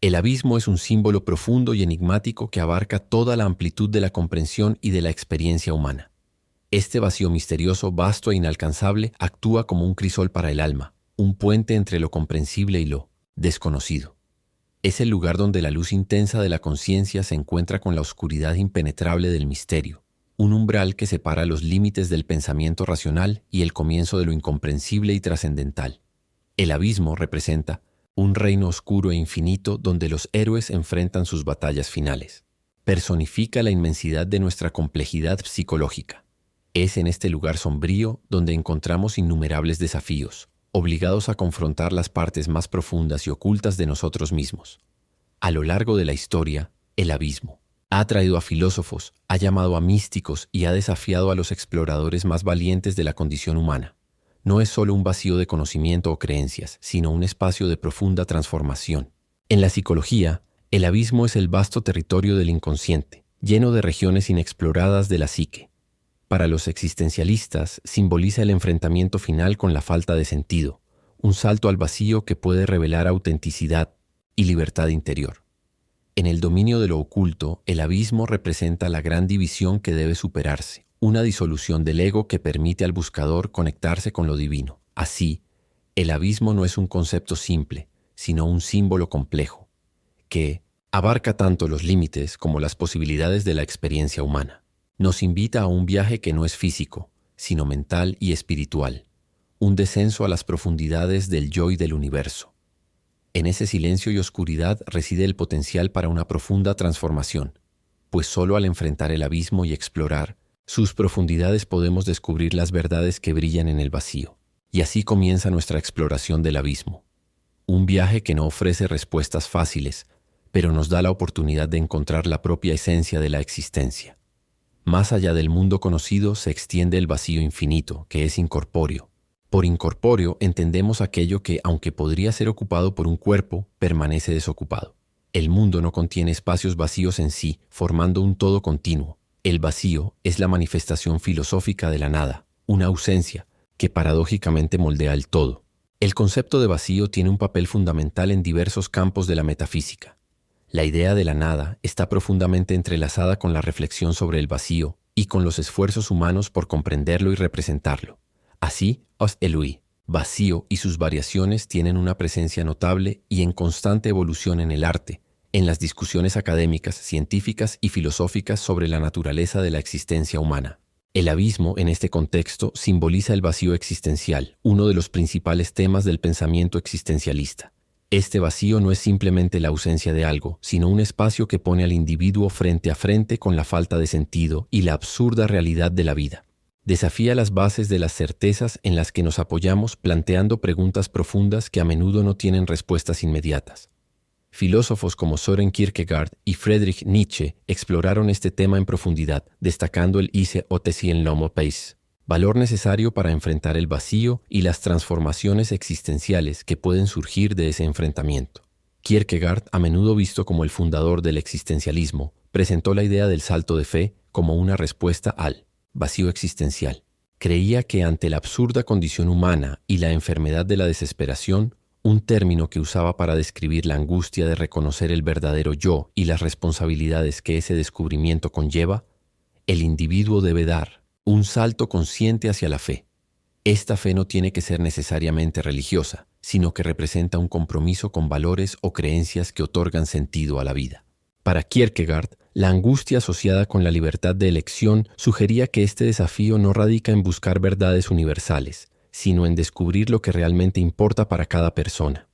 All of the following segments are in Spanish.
El abismo es un símbolo profundo y enigmático que abarca toda la amplitud de la comprensión y de la experiencia humana. Este vacío misterioso, vasto e inalcanzable, actúa como un crisol para el alma, un puente entre lo comprensible y lo desconocido. Es el lugar donde la luz intensa de la conciencia se encuentra con la oscuridad impenetrable del misterio, un umbral que separa los límites del pensamiento racional y el comienzo de lo incomprensible y trascendental. El abismo representa un reino oscuro e infinito donde los héroes enfrentan sus batallas finales. Personifica la inmensidad de nuestra complejidad psicológica. Es en este lugar sombrío donde encontramos innumerables desafíos, obligados a confrontar las partes más profundas y ocultas de nosotros mismos. A lo largo de la historia, el abismo ha atraído a filósofos, ha llamado a místicos y ha desafiado a los exploradores más valientes de la condición humana. No es solo un vacío de conocimiento o creencias, sino un espacio de profunda transformación. En la psicología, el abismo es el vasto territorio del inconsciente, lleno de regiones inexploradas de la psique. Para los existencialistas, simboliza el enfrentamiento final con la falta de sentido, un salto al vacío que puede revelar autenticidad y libertad interior. En el dominio de lo oculto, el abismo representa la gran división que debe superarse, una disolución del ego que permite al buscador conectarse con lo divino. Así, el abismo no es un concepto simple, sino un símbolo complejo, que abarca tanto los límites como las posibilidades de la experiencia humana. Nos invita a un viaje que no es físico, sino mental y espiritual, un descenso a las profundidades del yo y del universo. En ese silencio y oscuridad reside el potencial para una profunda transformación, pues solo al enfrentar el abismo y explorar sus profundidades podemos descubrir las verdades que brillan en el vacío. Y así comienza nuestra exploración del abismo. Un viaje que no ofrece respuestas fáciles, pero nos da la oportunidad de encontrar la propia esencia de la existencia. Más allá del mundo conocido se extiende el vacío infinito, que es incorpóreo. Por incorpóreo entendemos aquello que, aunque podría ser ocupado por un cuerpo, permanece desocupado. El mundo no contiene espacios vacíos en sí, formando un todo continuo. El vacío es la manifestación filosófica de la nada, una ausencia que paradójicamente moldea el todo. El concepto de vacío tiene un papel fundamental en diversos campos de la metafísica. La idea de la nada está profundamente entrelazada con la reflexión sobre el vacío y con los esfuerzos humanos por comprenderlo y representarlo. Así, Os Eloi, vacío y sus variaciones tienen una presencia notable y en constante evolución en el arte, en las discusiones académicas, científicas y filosóficas sobre la naturaleza de la existencia humana. El abismo, en este contexto, simboliza el vacío existencial, uno de los principales temas del pensamiento existencialista. Este vacío no es simplemente la ausencia de algo, sino un espacio que pone al individuo frente a frente con la falta de sentido y la absurda realidad de la vida. Desafía las bases de las certezas en las que nos apoyamos planteando preguntas profundas que a menudo no tienen respuestas inmediatas. Filósofos como Søren Kierkegaard y Friedrich Nietzsche exploraron este tema en profundidad, destacando el ise otesien lomo peis, valor necesario para enfrentar el vacío y las transformaciones existenciales que pueden surgir de ese enfrentamiento. Kierkegaard, a menudo visto como el fundador del existencialismo, presentó la idea del salto de fe como una respuesta al vacío existencial. Creía que ante la absurda condición humana y la enfermedad de la desesperación, un término que usaba para describir la angustia de reconocer el verdadero yo y las responsabilidades que ese descubrimiento conlleva, el individuo debe dar un salto consciente hacia la fe. Esta fe no tiene que ser necesariamente religiosa, sino que representa un compromiso con valores o creencias que otorgan sentido a la vida. Para Kierkegaard, la angustia asociada con la libertad de elección sugería que este desafío no radica en buscar verdades universales, sino en descubrir lo que realmente importa para cada persona.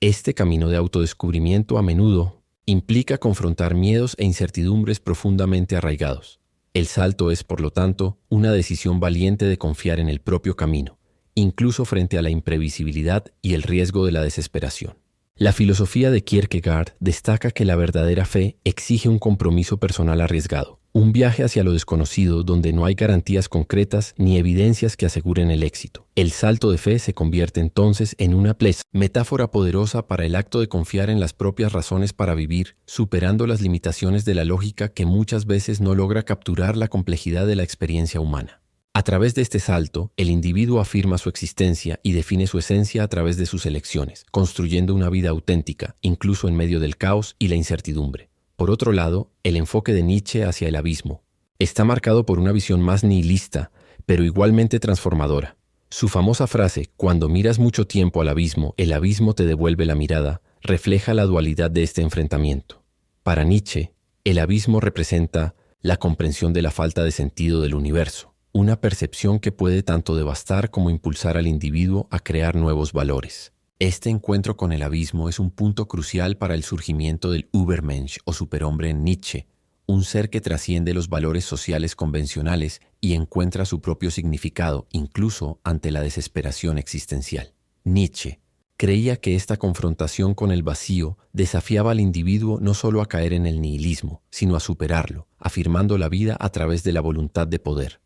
Este camino de autodescubrimiento a menudo implica confrontar miedos e incertidumbres profundamente arraigados. El salto es, por lo tanto, una decisión valiente de confiar en el propio camino, incluso frente a la imprevisibilidad y el riesgo de la desesperación. La filosofía de Kierkegaard destaca que la verdadera fe exige un compromiso personal arriesgado, un viaje hacia lo desconocido donde no hay garantías concretas ni evidencias que aseguren el éxito. El salto de fe se convierte entonces en una metáfora poderosa para el acto de confiar en las propias razones para vivir, superando las limitaciones de la lógica que muchas veces no logra capturar la complejidad de la experiencia humana. A través de este salto, el individuo afirma su existencia y define su esencia a través de sus elecciones, construyendo una vida auténtica, incluso en medio del caos y la incertidumbre. Por otro lado, el enfoque de Nietzsche hacia el abismo está marcado por una visión más nihilista, pero igualmente transformadora. Su famosa frase, cuando miras mucho tiempo al abismo, el abismo te devuelve la mirada, refleja la dualidad de este enfrentamiento. Para Nietzsche, el abismo representa la comprensión de la falta de sentido del universo, una percepción que puede tanto devastar como impulsar al individuo a crear nuevos valores. Este encuentro con el abismo es un punto crucial para el surgimiento del Übermensch o superhombre en Nietzsche, un ser que trasciende los valores sociales convencionales y encuentra su propio significado incluso ante la desesperación existencial. Nietzsche creía que esta confrontación con el vacío desafiaba al individuo no solo a caer en el nihilismo, sino a superarlo, afirmando la vida a través de la voluntad de poder.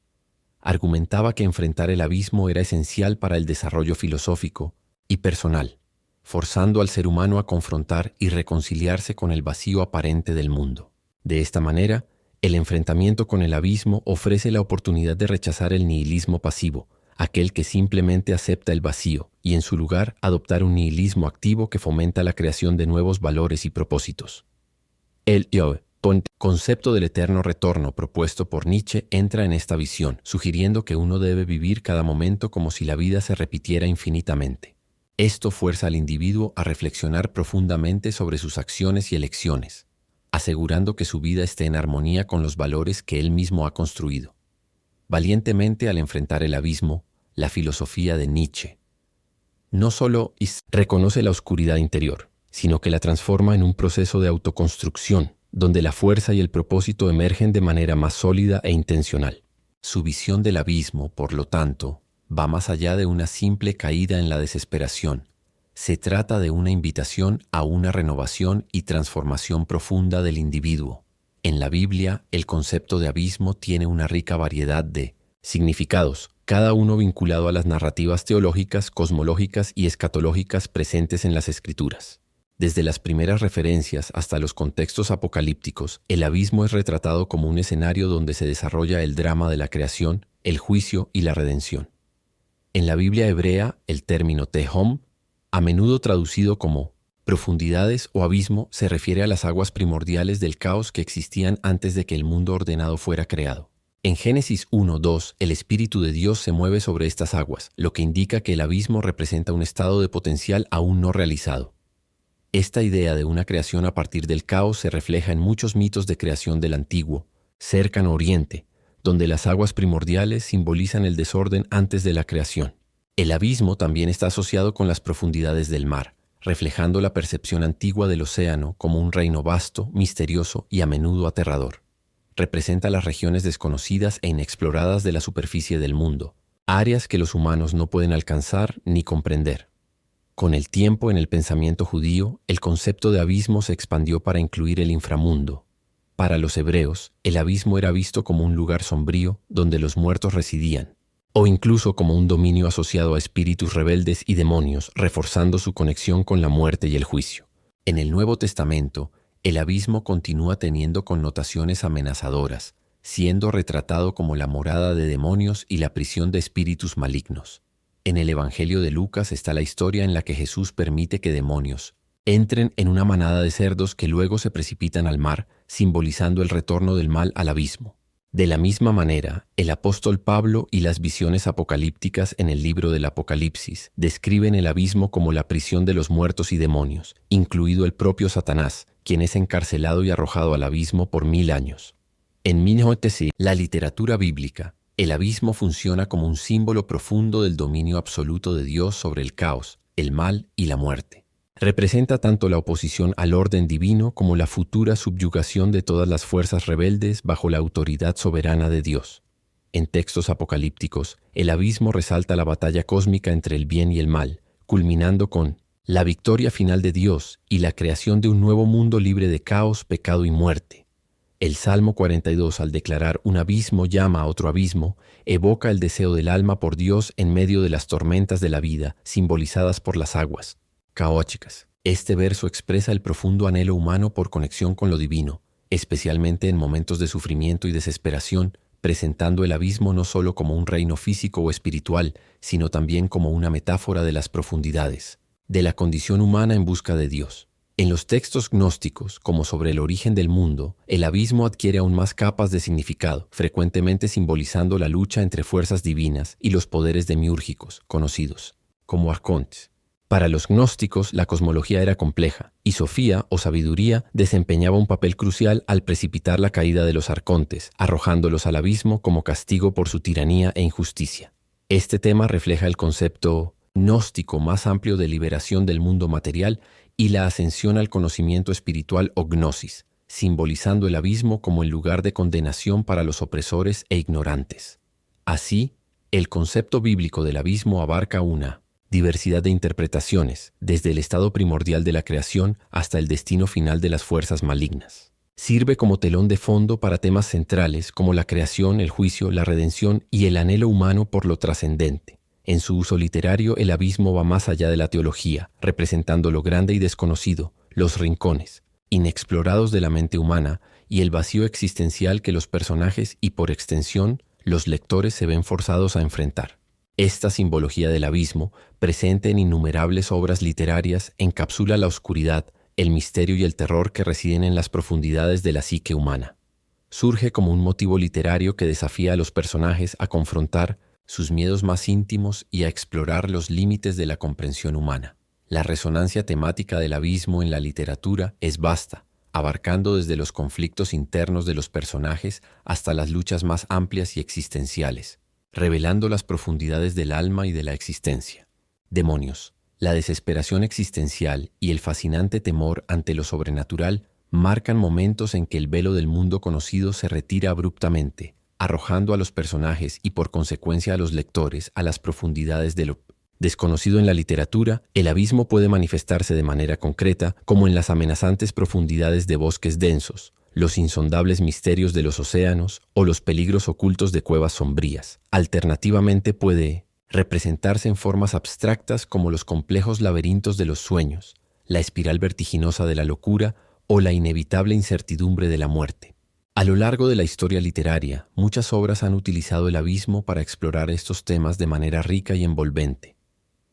Argumentaba que enfrentar el abismo era esencial para el desarrollo filosófico y personal, forzando al ser humano a confrontar y reconciliarse con el vacío aparente del mundo. De esta manera, el enfrentamiento con el abismo ofrece la oportunidad de rechazar el nihilismo pasivo, aquel que simplemente acepta el vacío, y en su lugar adoptar un nihilismo activo que fomenta la creación de nuevos valores y propósitos. El concepto del eterno retorno propuesto por Nietzsche entra en esta visión, sugiriendo que uno debe vivir cada momento como si la vida se repitiera infinitamente. Esto fuerza al individuo a reflexionar profundamente sobre sus acciones y elecciones, asegurando que su vida esté en armonía con los valores que él mismo ha construido. Valientemente al enfrentar el abismo, la filosofía de Nietzsche no solo reconoce la oscuridad interior, sino que la transforma en un proceso de autoconstrucción, donde la fuerza y el propósito emergen de manera más sólida e intencional. Su visión del abismo, por lo tanto, va más allá de una simple caída en la desesperación. Se trata de una invitación a una renovación y transformación profunda del individuo. En la Biblia, el concepto de abismo tiene una rica variedad de significados, cada uno vinculado a las narrativas teológicas, cosmológicas y escatológicas presentes en las Escrituras. Desde las primeras referencias hasta los contextos apocalípticos, el abismo es retratado como un escenario donde se desarrolla el drama de la creación, el juicio y la redención. En la Biblia hebrea, el término Tehom, a menudo traducido como profundidades o abismo, se refiere a las aguas primordiales del caos que existían antes de que el mundo ordenado fuera creado. En Génesis 1:2, el Espíritu de Dios se mueve sobre estas aguas, lo que indica que el abismo representa un estado de potencial aún no realizado. Esta idea de una creación a partir del caos se refleja en muchos mitos de creación del antiguo, cercano Oriente, donde las aguas primordiales simbolizan el desorden antes de la creación. El abismo también está asociado con las profundidades del mar, reflejando la percepción antigua del océano como un reino vasto, misterioso y a menudo aterrador. Representa las regiones desconocidas e inexploradas de la superficie del mundo, áreas que los humanos no pueden alcanzar ni comprender. Con el tiempo, en el pensamiento judío, el concepto de abismo se expandió para incluir el inframundo. Para los hebreos, el abismo era visto como un lugar sombrío donde los muertos residían, o incluso como un dominio asociado a espíritus rebeldes y demonios, reforzando su conexión con la muerte y el juicio. En el Nuevo Testamento, el abismo continúa teniendo connotaciones amenazadoras, siendo retratado como la morada de demonios y la prisión de espíritus malignos. En el Evangelio de Lucas está la historia en la que Jesús permite que demonios entren en una manada de cerdos que luego se precipitan al mar, simbolizando el retorno del mal al abismo. De la misma manera, el apóstol Pablo y las visiones apocalípticas en el libro del Apocalipsis describen el abismo como la prisión de los muertos y demonios, incluido el propio Satanás, quien es encarcelado y arrojado al abismo por 1000 años. En la literatura bíblica, el abismo funciona como un símbolo profundo del dominio absoluto de Dios sobre el caos, el mal y la muerte. Representa tanto la oposición al orden divino como la futura subyugación de todas las fuerzas rebeldes bajo la autoridad soberana de Dios. En textos apocalípticos, el abismo resalta la batalla cósmica entre el bien y el mal, culminando con la victoria final de Dios y la creación de un nuevo mundo libre de caos, pecado y muerte. El Salmo 42, al declarar un abismo llama a otro abismo, evoca el deseo del alma por Dios en medio de las tormentas de la vida, simbolizadas por las aguas caóticas. Este verso expresa el profundo anhelo humano por conexión con lo divino, especialmente en momentos de sufrimiento y desesperación, presentando el abismo no solo como un reino físico o espiritual, sino también como una metáfora de las profundidades, de la condición humana en busca de Dios. En los textos gnósticos, como sobre el origen del mundo, el abismo adquiere aún más capas de significado, frecuentemente simbolizando la lucha entre fuerzas divinas y los poderes demiúrgicos, conocidos como arcontes. Para los gnósticos, la cosmología era compleja, y Sofía, o sabiduría, desempeñaba un papel crucial al precipitar la caída de los arcontes, arrojándolos al abismo como castigo por su tiranía e injusticia. Este tema refleja el concepto gnóstico más amplio de liberación del mundo material y la ascensión al conocimiento espiritual o gnosis, simbolizando el abismo como el lugar de condenación para los opresores e ignorantes. Así, el concepto bíblico del abismo abarca una diversidad de interpretaciones, desde el estado primordial de la creación hasta el destino final de las fuerzas malignas. Sirve como telón de fondo para temas centrales como la creación, el juicio, la redención y el anhelo humano por lo trascendente. En su uso literario, el abismo va más allá de la teología, representando lo grande y desconocido, los rincones inexplorados de la mente humana y el vacío existencial que los personajes y, por extensión, los lectores se ven forzados a enfrentar. Esta simbología del abismo, presente en innumerables obras literarias, encapsula la oscuridad, el misterio y el terror que residen en las profundidades de la psique humana. Surge como un motivo literario que desafía a los personajes a confrontar sus miedos más íntimos y a explorar los límites de la comprensión humana. La resonancia temática del abismo en la literatura es vasta, abarcando desde los conflictos internos de los personajes hasta las luchas más amplias y existenciales, revelando las profundidades del alma y de la existencia. Demonios, la desesperación existencial y el fascinante temor ante lo sobrenatural marcan momentos en que el velo del mundo conocido se retira abruptamente, arrojando a los personajes y por consecuencia a los lectores a las profundidades de lo desconocido. En la literatura, el abismo puede manifestarse de manera concreta como en las amenazantes profundidades de bosques densos, los insondables misterios de los océanos o los peligros ocultos de cuevas sombrías. Alternativamente puede representarse en formas abstractas como los complejos laberintos de los sueños, la espiral vertiginosa de la locura o la inevitable incertidumbre de la muerte. A lo largo de la historia literaria, muchas obras han utilizado el abismo para explorar estos temas de manera rica y envolvente.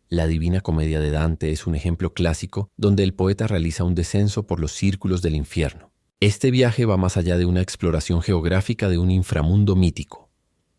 La Divina Comedia de Dante es un ejemplo clásico donde el poeta realiza un descenso por los círculos del infierno. Este viaje va más allá de una exploración geográfica de un inframundo mítico.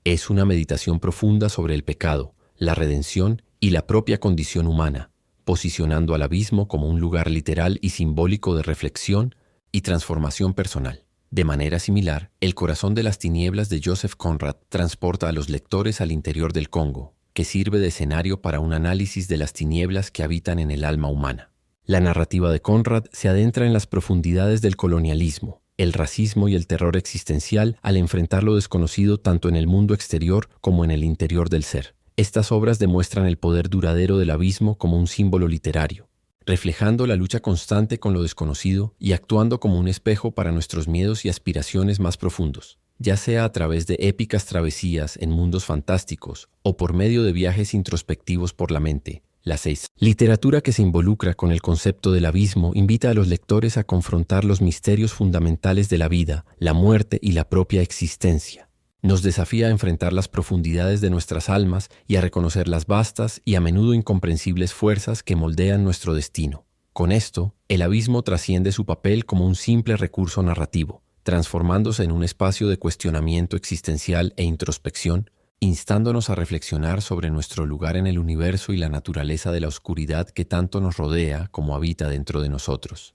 Es una meditación profunda sobre el pecado, la redención y la propia condición humana, posicionando al abismo como un lugar literal y simbólico de reflexión y transformación personal. De manera similar, El corazón de las tinieblas de Joseph Conrad transporta a los lectores al interior del Congo, que sirve de escenario para un análisis de las tinieblas que habitan en el alma humana. La narrativa de Conrad se adentra en las profundidades del colonialismo, el racismo y el terror existencial al enfrentar lo desconocido tanto en el mundo exterior como en el interior del ser. Estas obras demuestran el poder duradero del abismo como un símbolo literario, reflejando la lucha constante con lo desconocido y actuando como un espejo para nuestros miedos y aspiraciones más profundos, ya sea a través de épicas travesías en mundos fantásticos o por medio de viajes introspectivos por la mente. La 6. Literatura que se involucra con el concepto del abismo invita a los lectores a confrontar los misterios fundamentales de la vida, la muerte y la propia existencia. Nos desafía a enfrentar las profundidades de nuestras almas y a reconocer las vastas y a menudo incomprensibles fuerzas que moldean nuestro destino. Con esto, el abismo trasciende su papel como un simple recurso narrativo, transformándose en un espacio de cuestionamiento existencial e introspección, instándonos a reflexionar sobre nuestro lugar en el universo y la naturaleza de la oscuridad que tanto nos rodea como habita dentro de nosotros.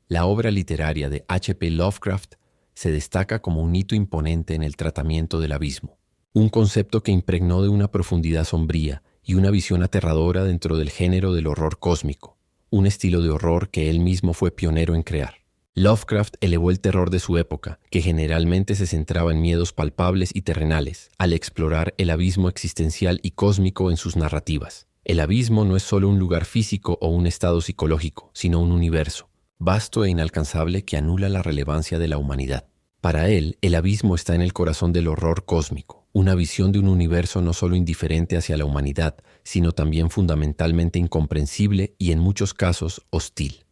La obra literaria de H.P. Lovecraft se destaca como un hito imponente en el tratamiento del abismo, un concepto que impregnó de una profundidad sombría y una visión aterradora dentro del género del horror cósmico, un estilo de horror que él mismo fue pionero en crear. Lovecraft elevó el terror de su época, que generalmente se centraba en miedos palpables y terrenales, al explorar el abismo existencial y cósmico en sus narrativas. El abismo no es solo un lugar físico o un estado psicológico, sino un universo, vasto e inalcanzable que anula la relevancia de la humanidad. Para él, el abismo está en el corazón del horror cósmico, una visión de un universo no solo indiferente hacia la humanidad, sino también fundamentalmente incomprensible y en muchos casos hostil.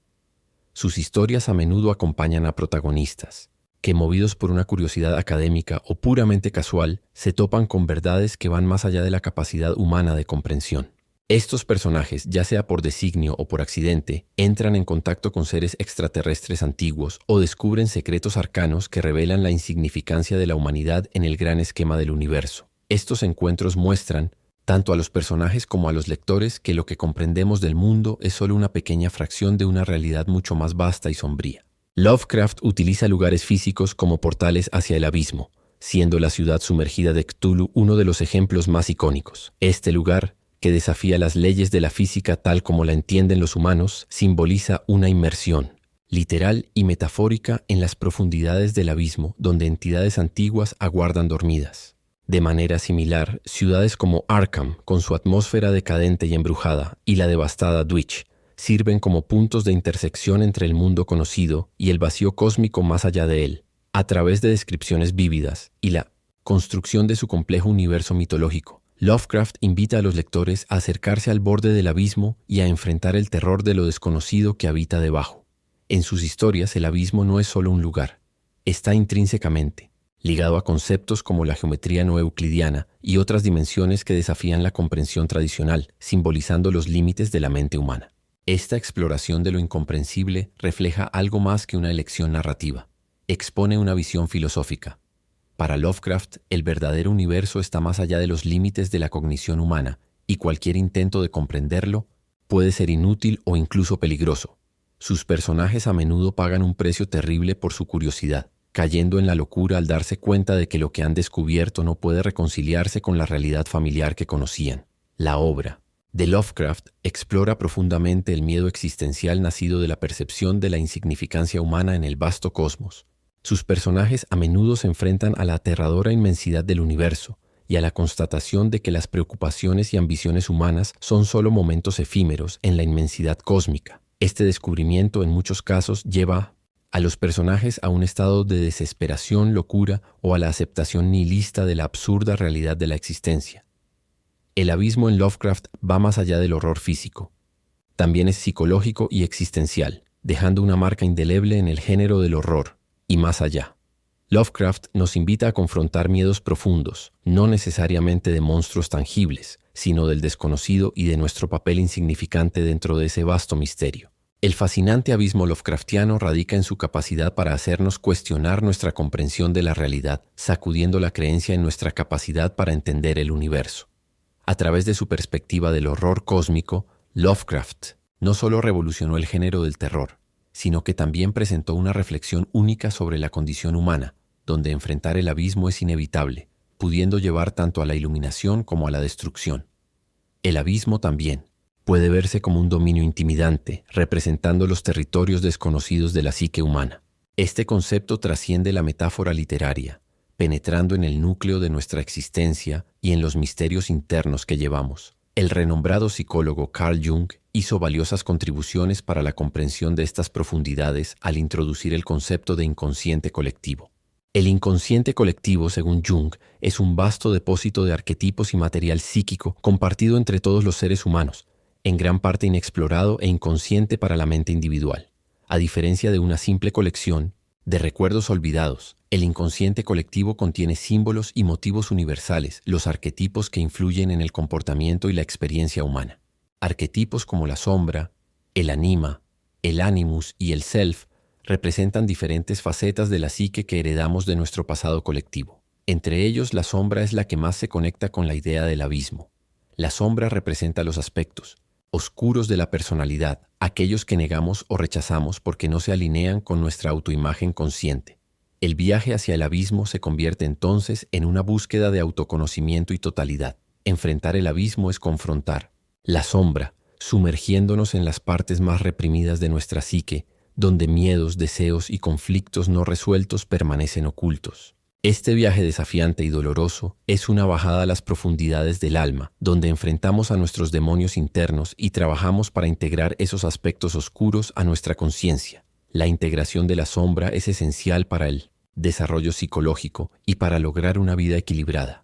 Sus historias a menudo acompañan a protagonistas, que movidos por una curiosidad académica o puramente casual, se topan con verdades que van más allá de la capacidad humana de comprensión. Estos personajes, ya sea por designio o por accidente, entran en contacto con seres extraterrestres antiguos o descubren secretos arcanos que revelan la insignificancia de la humanidad en el gran esquema del universo. Estos encuentros muestran, tanto a los personajes como a los lectores, que lo que comprendemos del mundo es solo una pequeña fracción de una realidad mucho más vasta y sombría. Lovecraft utiliza lugares físicos como portales hacia el abismo, siendo la ciudad sumergida de Cthulhu uno de los ejemplos más icónicos. Este lugar, que desafía las leyes de la física tal como la entienden los humanos, simboliza una inmersión, literal y metafórica, en las profundidades del abismo, donde entidades antiguas aguardan dormidas. De manera similar, ciudades como Arkham, con su atmósfera decadente y embrujada, y la devastada Dwitch, sirven como puntos de intersección entre el mundo conocido y el vacío cósmico más allá de él. A través de descripciones vívidas y la construcción de su complejo universo mitológico, Lovecraft invita a los lectores a acercarse al borde del abismo y a enfrentar el terror de lo desconocido que habita debajo. En sus historias, el abismo no es solo un lugar, está intrínsecamente ligado a conceptos como la geometría no euclidiana y otras dimensiones que desafían la comprensión tradicional, simbolizando los límites de la mente humana. Esta exploración de lo incomprensible refleja algo más que una elección narrativa. Expone una visión filosófica. Para Lovecraft, el verdadero universo está más allá de los límites de la cognición humana, y cualquier intento de comprenderlo puede ser inútil o incluso peligroso. Sus personajes a menudo pagan un precio terrible por su curiosidad, cayendo en la locura al darse cuenta de que lo que han descubierto no puede reconciliarse con la realidad familiar que conocían. La obra de Lovecraft explora profundamente el miedo existencial nacido de la percepción de la insignificancia humana en el vasto cosmos. Sus personajes a menudo se enfrentan a la aterradora inmensidad del universo y a la constatación de que las preocupaciones y ambiciones humanas son solo momentos efímeros en la inmensidad cósmica. Este descubrimiento en muchos casos lleva a los personajes a un estado de desesperación, locura o a la aceptación nihilista de la absurda realidad de la existencia. El abismo en Lovecraft va más allá del horror físico. También es psicológico y existencial, dejando una marca indeleble en el género del horror y más allá. Lovecraft nos invita a confrontar miedos profundos, no necesariamente de monstruos tangibles, sino del desconocido y de nuestro papel insignificante dentro de ese vasto misterio. El fascinante abismo Lovecraftiano radica en su capacidad para hacernos cuestionar nuestra comprensión de la realidad, sacudiendo la creencia en nuestra capacidad para entender el universo. A través de su perspectiva del horror cósmico, Lovecraft no solo revolucionó el género del terror, sino que también presentó una reflexión única sobre la condición humana, donde enfrentar el abismo es inevitable, pudiendo llevar tanto a la iluminación como a la destrucción. El abismo también puede verse como un dominio intimidante, representando los territorios desconocidos de la psique humana. Este concepto trasciende la metáfora literaria, penetrando en el núcleo de nuestra existencia y en los misterios internos que llevamos. El renombrado psicólogo Carl Jung hizo valiosas contribuciones para la comprensión de estas profundidades al introducir el concepto de inconsciente colectivo. El inconsciente colectivo, según Jung, es un vasto depósito de arquetipos y material psíquico compartido entre todos los seres humanos, en gran parte inexplorado e inconsciente para la mente individual. A diferencia de una simple colección de recuerdos olvidados, el inconsciente colectivo contiene símbolos y motivos universales, los arquetipos que influyen en el comportamiento y la experiencia humana. Arquetipos como la sombra, el anima, el animus y el self representan diferentes facetas de la psique que heredamos de nuestro pasado colectivo. Entre ellos, la sombra es la que más se conecta con la idea del abismo. La sombra representa los aspectos oscuros de la personalidad, aquellos que negamos o rechazamos porque no se alinean con nuestra autoimagen consciente. El viaje hacia el abismo se convierte entonces en una búsqueda de autoconocimiento y totalidad. Enfrentar el abismo es confrontar la sombra, sumergiéndonos en las partes más reprimidas de nuestra psique, donde miedos, deseos y conflictos no resueltos permanecen ocultos. Este viaje desafiante y doloroso es una bajada a las profundidades del alma, donde enfrentamos a nuestros demonios internos y trabajamos para integrar esos aspectos oscuros a nuestra conciencia. La integración de la sombra es esencial para el desarrollo psicológico y para lograr una vida equilibrada.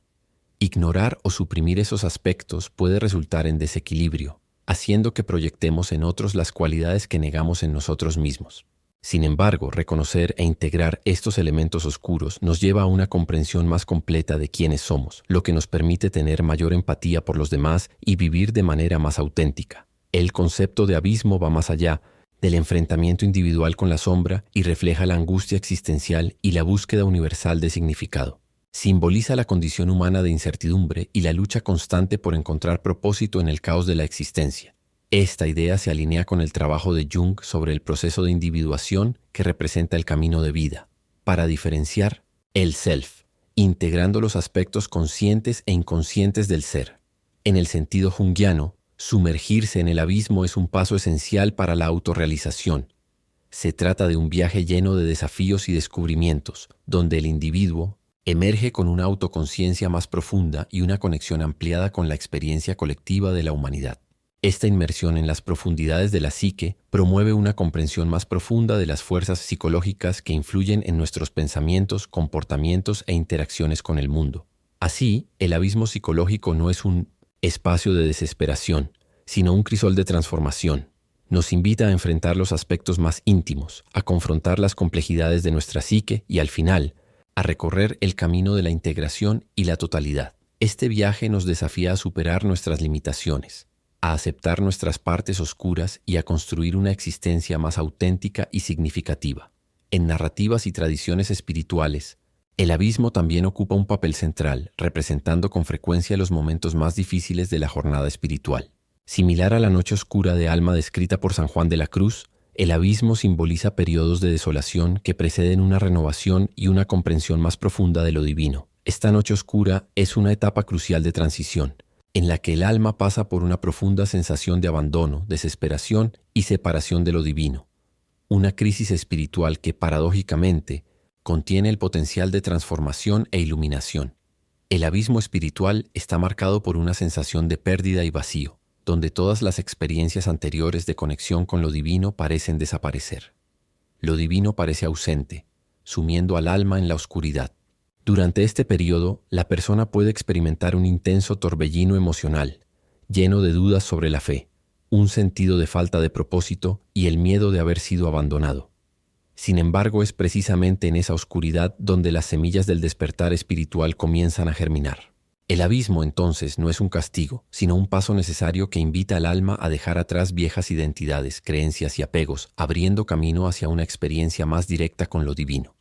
Ignorar o suprimir esos aspectos puede resultar en desequilibrio, haciendo que proyectemos en otros las cualidades que negamos en nosotros mismos. Sin embargo, reconocer e integrar estos elementos oscuros nos lleva a una comprensión más completa de quiénes somos, lo que nos permite tener mayor empatía por los demás y vivir de manera más auténtica. El concepto de abismo va más allá del enfrentamiento individual con la sombra y refleja la angustia existencial y la búsqueda universal de significado. Simboliza la condición humana de incertidumbre y la lucha constante por encontrar propósito en el caos de la existencia. Esta idea se alinea con el trabajo de Jung sobre el proceso de individuación que representa el camino de vida, para diferenciar el self, integrando los aspectos conscientes e inconscientes del ser. En el sentido junguiano, sumergirse en el abismo es un paso esencial para la autorrealización. Se trata de un viaje lleno de desafíos y descubrimientos, donde el individuo emerge con una autoconciencia más profunda y una conexión ampliada con la experiencia colectiva de la humanidad. Esta inmersión en las profundidades de la psique promueve una comprensión más profunda de las fuerzas psicológicas que influyen en nuestros pensamientos, comportamientos e interacciones con el mundo. Así, el abismo psicológico no es un espacio de desesperación, sino un crisol de transformación. Nos invita a enfrentar los aspectos más íntimos, a confrontar las complejidades de nuestra psique y, al final, a recorrer el camino de la integración y la totalidad. Este viaje nos desafía a superar nuestras limitaciones, a aceptar nuestras partes oscuras y a construir una existencia más auténtica y significativa. En narrativas y tradiciones espirituales, el abismo también ocupa un papel central, representando con frecuencia los momentos más difíciles de la jornada espiritual. Similar a la noche oscura de alma descrita por San Juan de la Cruz, el abismo simboliza periodos de desolación que preceden una renovación y una comprensión más profunda de lo divino. Esta noche oscura es una etapa crucial de transición, en la que el alma pasa por una profunda sensación de abandono, desesperación y separación de lo divino. Una crisis espiritual que, paradójicamente, contiene el potencial de transformación e iluminación. El abismo espiritual está marcado por una sensación de pérdida y vacío, donde todas las experiencias anteriores de conexión con lo divino parecen desaparecer. Lo divino parece ausente, sumiendo al alma en la oscuridad. Durante este periodo, la persona puede experimentar un intenso torbellino emocional, lleno de dudas sobre la fe, un sentido de falta de propósito y el miedo de haber sido abandonado. Sin embargo, es precisamente en esa oscuridad donde las semillas del despertar espiritual comienzan a germinar. El abismo, entonces, no es un castigo, sino un paso necesario que invita al alma a dejar atrás viejas identidades, creencias y apegos, abriendo camino hacia una experiencia más directa con lo divino.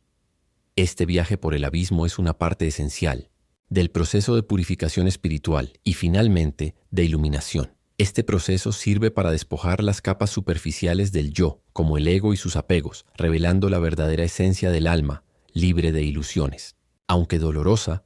Este viaje por el abismo es una parte esencial del proceso de purificación espiritual y, finalmente, de iluminación. Este proceso sirve para despojar las capas superficiales del yo, como el ego y sus apegos, revelando la verdadera esencia del alma, libre de ilusiones. Aunque dolorosa,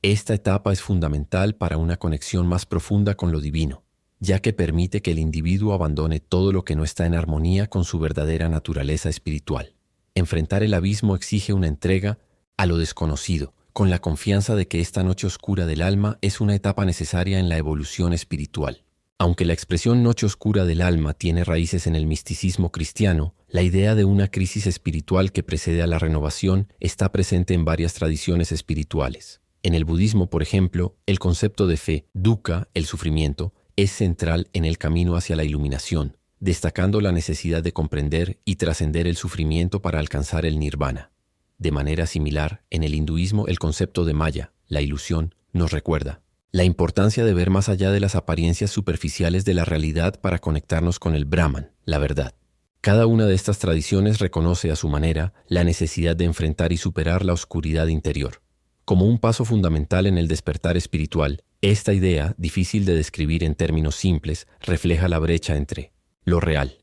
esta etapa es fundamental para una conexión más profunda con lo divino, ya que permite que el individuo abandone todo lo que no está en armonía con su verdadera naturaleza espiritual. Enfrentar el abismo exige una entrega a lo desconocido, con la confianza de que esta noche oscura del alma es una etapa necesaria en la evolución espiritual. Aunque la expresión noche oscura del alma tiene raíces en el misticismo cristiano, la idea de una crisis espiritual que precede a la renovación está presente en varias tradiciones espirituales. En el budismo, por ejemplo, el concepto de fe, dukkha, el sufrimiento, es central en el camino hacia la iluminación, destacando la necesidad de comprender y trascender el sufrimiento para alcanzar el nirvana. De manera similar, en el hinduismo el concepto de maya, la ilusión, nos recuerda la importancia de ver más allá de las apariencias superficiales de la realidad para conectarnos con el Brahman, la verdad. Cada una de estas tradiciones reconoce a su manera la necesidad de enfrentar y superar la oscuridad interior. Como un paso fundamental en el despertar espiritual, esta idea, difícil de describir en términos simples, refleja la brecha entre lo real,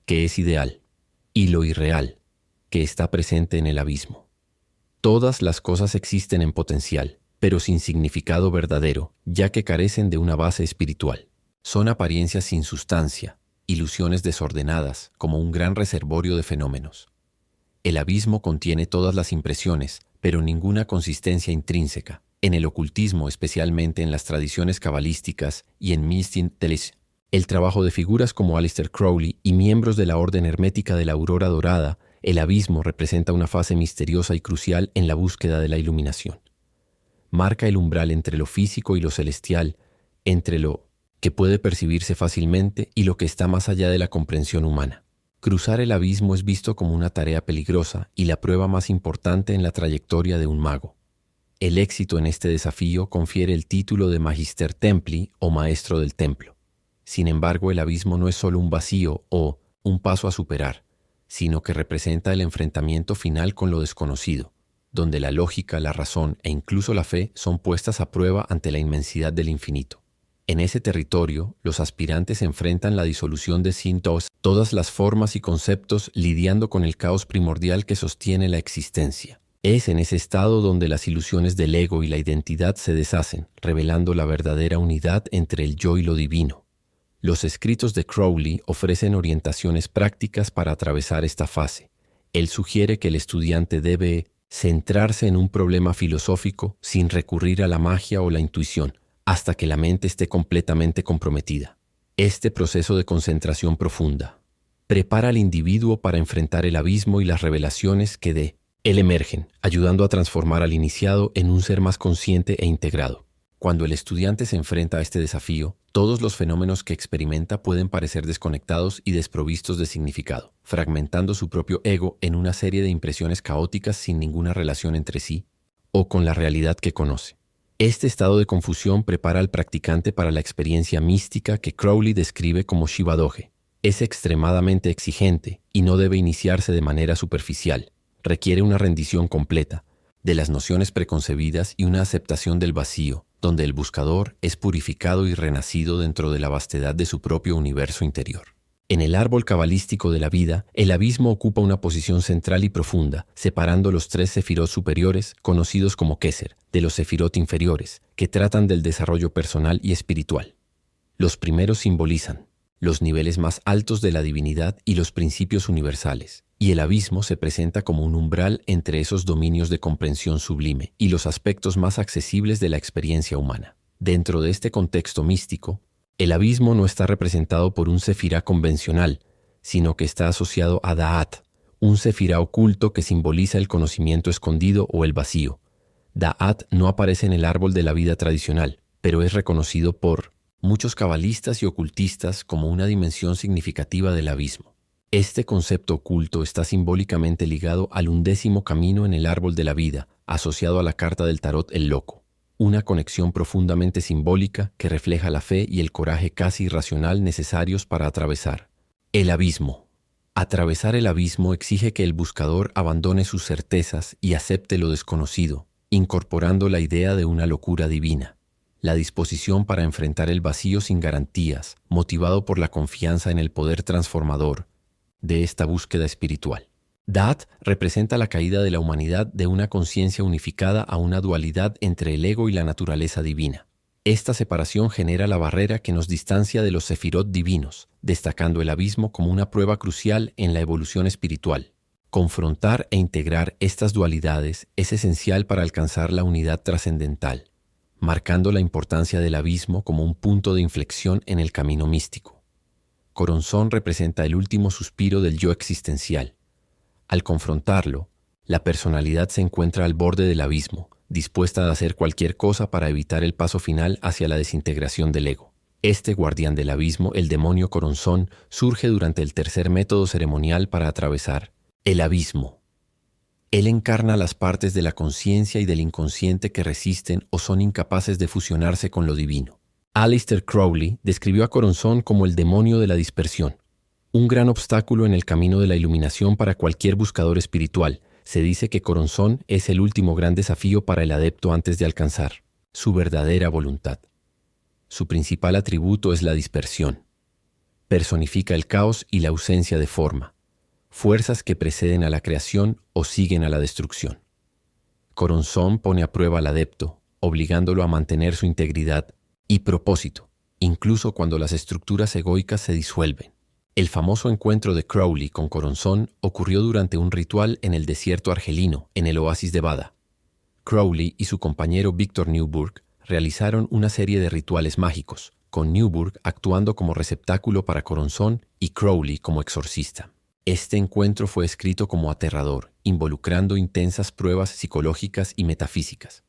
que es ideal, y lo irreal, que está presente en el abismo. Todas las cosas existen en potencial, pero sin significado verdadero, ya que carecen de una base espiritual. Son apariencias sin sustancia, ilusiones desordenadas, como un gran reservorio de fenómenos. El abismo contiene todas las impresiones, pero ninguna consistencia intrínseca. En el ocultismo, especialmente en las tradiciones cabalísticas y en Mystic Teles, el trabajo de figuras como Aleister Crowley y miembros de la Orden Hermética de la Aurora Dorada, el abismo representa una fase misteriosa y crucial en la búsqueda de la iluminación. Marca el umbral entre lo físico y lo celestial, entre lo que puede percibirse fácilmente y lo que está más allá de la comprensión humana. Cruzar el abismo es visto como una tarea peligrosa y la prueba más importante en la trayectoria de un mago. El éxito en este desafío confiere el título de Magister Templi o Maestro del Templo. Sin embargo, el abismo no es solo un vacío o un paso a superar, sino que representa el enfrentamiento final con lo desconocido, donde la lógica, la razón e incluso la fe son puestas a prueba ante la inmensidad del infinito. En ese territorio, los aspirantes enfrentan la disolución de Sintos, todas las formas y conceptos lidiando con el caos primordial que sostiene la existencia. Es en ese estado donde las ilusiones del ego y la identidad se deshacen, revelando la verdadera unidad entre el yo y lo divino. Los escritos de Crowley ofrecen orientaciones prácticas para atravesar esta fase. Él sugiere que el estudiante debe centrarse en un problema filosófico sin recurrir a la magia o la intuición, hasta que la mente esté completamente comprometida. Este proceso de concentración profunda prepara al individuo para enfrentar el abismo y las revelaciones que de él emergen, ayudando a transformar al iniciado en un ser más consciente e integrado. Cuando el estudiante se enfrenta a este desafío, todos los fenómenos que experimenta pueden parecer desconectados y desprovistos de significado, fragmentando su propio ego en una serie de impresiones caóticas sin ninguna relación entre sí o con la realidad que conoce. Este estado de confusión prepara al practicante para la experiencia mística que Crowley describe como Shiva Doge. Es extremadamente exigente y no debe iniciarse de manera superficial. Requiere una rendición completa de las nociones preconcebidas y una aceptación del vacío, donde el buscador es purificado y renacido dentro de la vastedad de su propio universo interior. En el árbol cabalístico de la vida, el abismo ocupa una posición central y profunda, separando los 3 sefirot superiores, conocidos como Keser, de los sefirot inferiores, que tratan del desarrollo personal y espiritual. Los primeros simbolizan los niveles más altos de la divinidad y los principios universales, y el abismo se presenta como un umbral entre esos dominios de comprensión sublime y los aspectos más accesibles de la experiencia humana. Dentro de este contexto místico, el abismo no está representado por un sefirá convencional, sino que está asociado a Da'at, un sefirá oculto que simboliza el conocimiento escondido o el vacío. Da'at no aparece en el árbol de la vida tradicional, pero es reconocido por muchos cabalistas y ocultistas como una dimensión significativa del abismo. Este concepto oculto está simbólicamente ligado al 11º camino en el árbol de la vida, asociado a la carta del tarot El Loco. Una conexión profundamente simbólica que refleja la fe y el coraje casi irracional necesarios para atravesar el abismo. Atravesar el abismo exige que el buscador abandone sus certezas y acepte lo desconocido, incorporando la idea de una locura divina. La disposición para enfrentar el vacío sin garantías, motivado por la confianza en el poder transformador de esta búsqueda espiritual. Da'at representa la caída de la humanidad de una conciencia unificada a una dualidad entre el ego y la naturaleza divina. Esta separación genera la barrera que nos distancia de los sefirot divinos, destacando el abismo como una prueba crucial en la evolución espiritual. Confrontar e integrar estas dualidades es esencial para alcanzar la unidad trascendental, marcando la importancia del abismo como un punto de inflexión en el camino místico. Coronzón representa el último suspiro del yo existencial. Al confrontarlo, la personalidad se encuentra al borde del abismo, dispuesta a hacer cualquier cosa para evitar el paso final hacia la desintegración del ego. Este guardián del abismo, el demonio Coronzón, surge durante el tercer método ceremonial para atravesar el abismo. Él encarna las partes de la conciencia y del inconsciente que resisten o son incapaces de fusionarse con lo divino. Aleister Crowley describió a Coronzón como el demonio de la dispersión, un gran obstáculo en el camino de la iluminación para cualquier buscador espiritual. Se dice que Coronzón es el último gran desafío para el adepto antes de alcanzar su verdadera voluntad. Su principal atributo es la dispersión. Personifica el caos y la ausencia de forma, fuerzas que preceden a la creación o siguen a la destrucción. Coronzón pone a prueba al adepto, obligándolo a mantener su integridad y propósito, incluso cuando las estructuras egoicas se disuelven. El famoso encuentro de Crowley con Coronzón ocurrió durante un ritual en el desierto argelino, en el oasis de Bada. Crowley y su compañero Victor Newburgh realizaron una serie de rituales mágicos, con Newburgh actuando como receptáculo para Coronzón y Crowley como exorcista. Este encuentro fue escrito como aterrador, involucrando intensas pruebas psicológicas y metafísicas.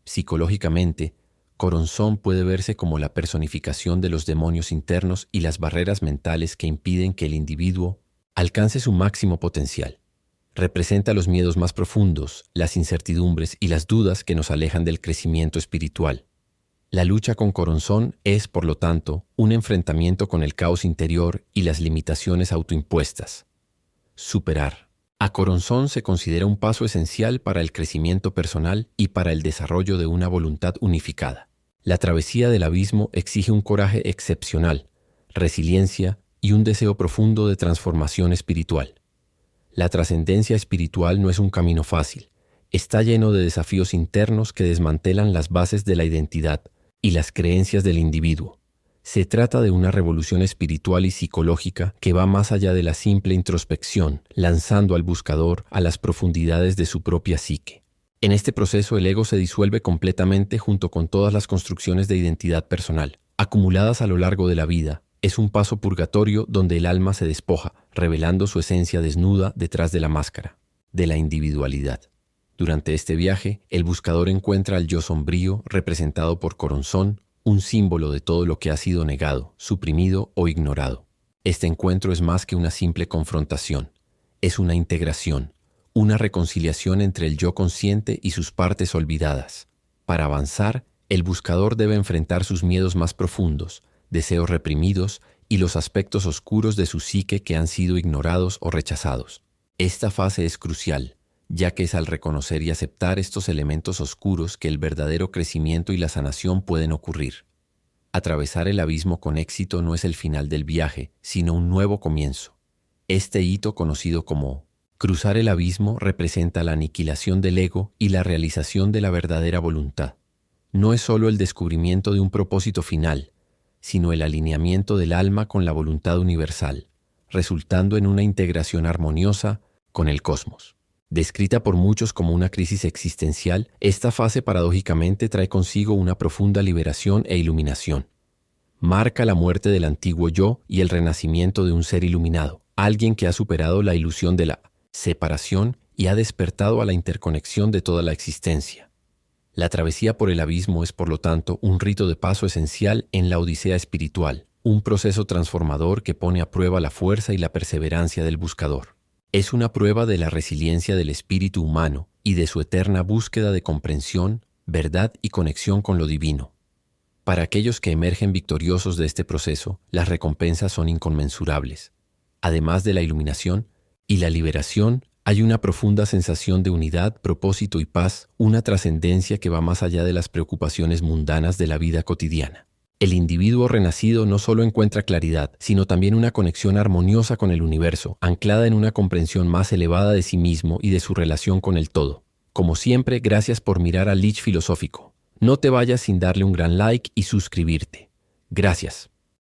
Psicológicamente, Coronzón puede verse como la personificación de los demonios internos y las barreras mentales que impiden que el individuo alcance su máximo potencial. Representa los miedos más profundos, las incertidumbres y las dudas que nos alejan del crecimiento espiritual. La lucha con Coronzón es, por lo tanto, un enfrentamiento con el caos interior y las limitaciones autoimpuestas. Superar. A Coronzón se considera un paso esencial para el crecimiento personal y para el desarrollo de una voluntad unificada. La travesía del abismo exige un coraje excepcional, resiliencia y un deseo profundo de transformación espiritual. La trascendencia espiritual no es un camino fácil. Está lleno de desafíos internos que desmantelan las bases de la identidad y las creencias del individuo. Se trata de una revolución espiritual y psicológica que va más allá de la simple introspección, lanzando al buscador a las profundidades de su propia psique. En este proceso el ego se disuelve completamente junto con todas las construcciones de identidad personal, acumuladas a lo largo de la vida. Es un paso purgatorio donde el alma se despoja, revelando su esencia desnuda detrás de la máscara, de la individualidad. Durante este viaje, el buscador encuentra al yo sombrío, representado por Coronzón, un símbolo de todo lo que ha sido negado, suprimido o ignorado. Este encuentro es más que una simple confrontación. Es una integración, una reconciliación entre el yo consciente y sus partes olvidadas. Para avanzar, el buscador debe enfrentar sus miedos más profundos, deseos reprimidos y los aspectos oscuros de su psique que han sido ignorados o rechazados. Esta fase es crucial, ya que es al reconocer y aceptar estos elementos oscuros que el verdadero crecimiento y la sanación pueden ocurrir. Atravesar el abismo con éxito no es el final del viaje, sino un nuevo comienzo. Este hito, conocido como cruzar el abismo, representa la aniquilación del ego y la realización de la verdadera voluntad. No es solo el descubrimiento de un propósito final, sino el alineamiento del alma con la voluntad universal, resultando en una integración armoniosa con el cosmos. Descrita por muchos como una crisis existencial, esta fase paradójicamente trae consigo una profunda liberación e iluminación. Marca la muerte del antiguo yo y el renacimiento de un ser iluminado, alguien que ha superado la ilusión de la separación y ha despertado a la interconexión de toda la existencia. La travesía por el abismo es, por lo tanto, un rito de paso esencial en la odisea espiritual, un proceso transformador que pone a prueba la fuerza y la perseverancia del buscador. Es una prueba de la resiliencia del espíritu humano y de su eterna búsqueda de comprensión, verdad y conexión con lo divino. Para aquellos que emergen victoriosos de este proceso, las recompensas son inconmensurables. Además de la iluminación y la liberación, hay una profunda sensación de unidad, propósito y paz, una trascendencia que va más allá de las preocupaciones mundanas de la vida cotidiana. El individuo renacido no solo encuentra claridad, sino también una conexión armoniosa con el universo, anclada en una comprensión más elevada de sí mismo y de su relación con el todo. Como siempre, gracias por mirar a Lich Filosófico. No te vayas sin darle un gran like y suscribirte. Gracias.